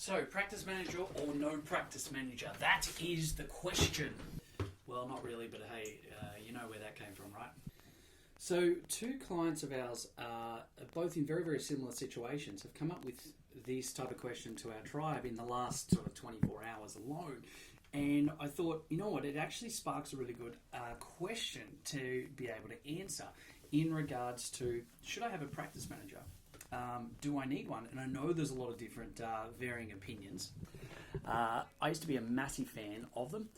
So, practice manager or no practice manager? That is the question. Well, not really, but hey, you know where that came from, right? So, two clients of ours, both in very, very similar situations, have come up with this type of question to our tribe in the last sort of 24 hours alone. And I thought, you know what, it actually sparks a really good question to be able to answer in regards to, should I have a practice manager? Do I need one? And I know there's a lot of different varying opinions. I used to be a massive fan of them,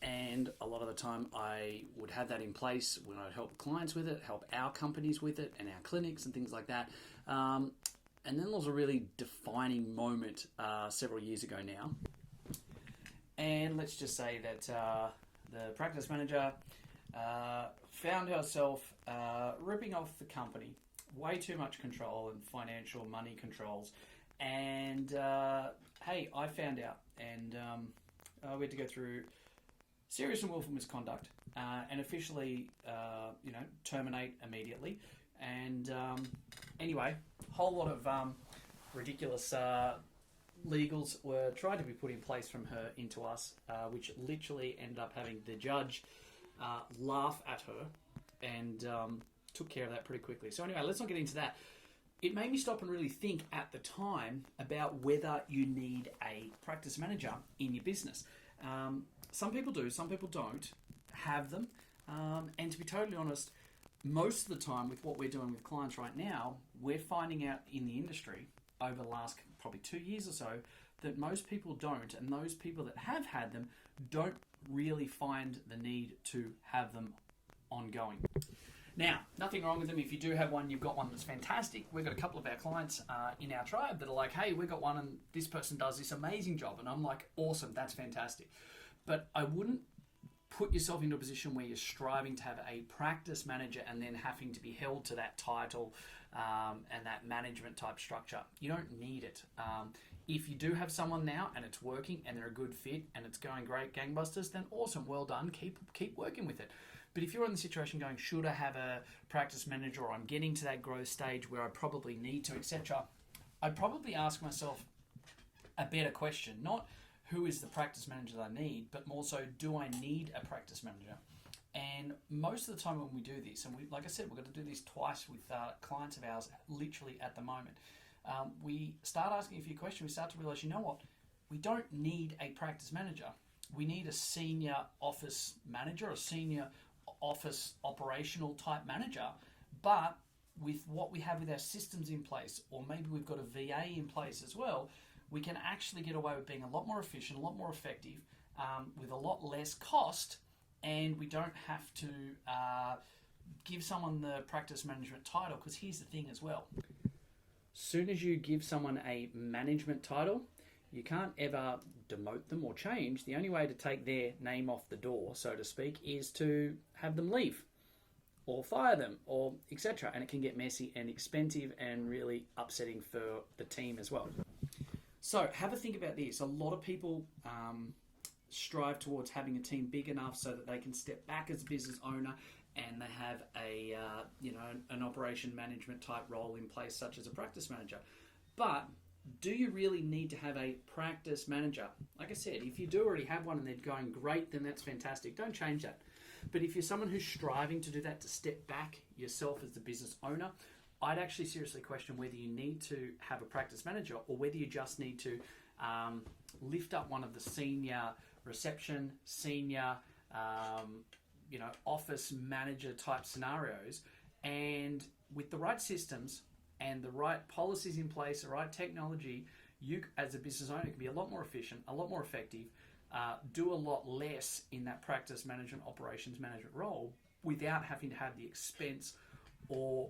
and a lot of the time I would have that in place when I'd help clients with it, help our companies with it, and our clinics and things like that. And then there was a really defining moment several years ago now. And let's just say that the practice manager found herself ripping off the company, way too much control and financial money controls. And hey, I found out, and we had to go through serious and willful misconduct and officially, terminate immediately. And anyway, a whole lot of ridiculous legals were tried to be put in place from her into us, which literally ended up having the judge laugh at her and took care of that pretty quickly. So anyway, let's not get into that. It made me stop and really think at the time about whether you need a practice manager in your business. Some people do, some people don't have them. And to be totally honest, most of the time with what we're doing with clients right now, we're finding out in the industry over the last probably 2 years or so that most people don't, and those people that have had them don't really find the need to have them ongoing. Now, nothing wrong with them. If you do have one, you've got one that's fantastic. We've got a couple of our clients in our tribe that are like, hey, we've got one and this person does this amazing job. And I'm like, awesome, that's fantastic. But I wouldn't put yourself into a position where you're striving to have a practice manager and then having to be held to that title and that management type structure. You don't need it. If you do have someone now and it's working and they're a good fit and it's going great, gangbusters, then awesome, well done, keep working with it. But if you're in the situation going, should I have a practice manager, or I'm getting to that growth stage where I probably need to, etc., I'd probably ask myself a better question. Not who is the practice manager that I need, but more so, do I need a practice manager? And most of the time when we do this, and like I said, we're going to do this twice with clients of ours, literally at the moment, we start asking a few questions. We start to realize, you know what? We don't need a practice manager. We need a senior office manager, a senior office operational type manager. But with what we have with our systems in place, or maybe we've got a VA in place as well, we can actually get away with being a lot more efficient, a lot more effective, with a lot less cost, and we don't have to give someone the practice management title, because here's the thing as well. Soon as you give someone a management title, you can't ever demote them or change. The only way to take their name off the door, so to speak, is to have them leave or fire them or etc. And it can get messy and expensive and really upsetting for the team as well. So have a think about this. A lot of people strive towards having a team big enough so that they can step back as a business owner and they have a an operation management type role in place, such as a practice manager. But do you really need to have a practice manager? Like I said, if you do already have one and they're going great, then that's fantastic. Don't change that. But if you're someone who's striving to do that, to step back yourself as the business owner, I'd actually seriously question whether you need to have a practice manager or whether you just need to lift up one of the senior reception, senior office manager type scenarios, and with the right systems and the right policies in place, the right technology, you as a business owner can be a lot more efficient, a lot more effective, do a lot less in that practice management, operations management role without having to have the expense or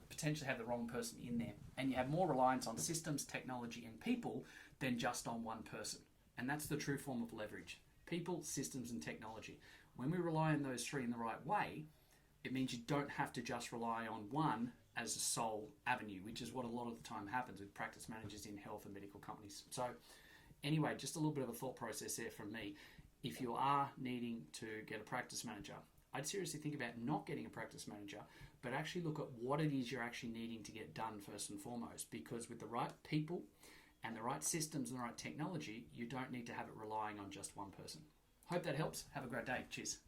potentially have the wrong person in there. And you have more reliance on systems, technology, and people than just on one person. And that's the true form of leverage. People, systems, and technology. When we rely on those three in the right way, it means you don't have to just rely on one as a sole avenue, which is what a lot of the time happens with practice managers in health and medical companies. So anyway, just a little bit of a thought process there from me. If you are needing to get a practice manager, I'd seriously think about not getting a practice manager, but actually look at what it is you're actually needing to get done first and foremost, because with the right people and the right systems and the right technology, you don't need to have it relying on just one person. Hope that helps. Have a great day. Cheers.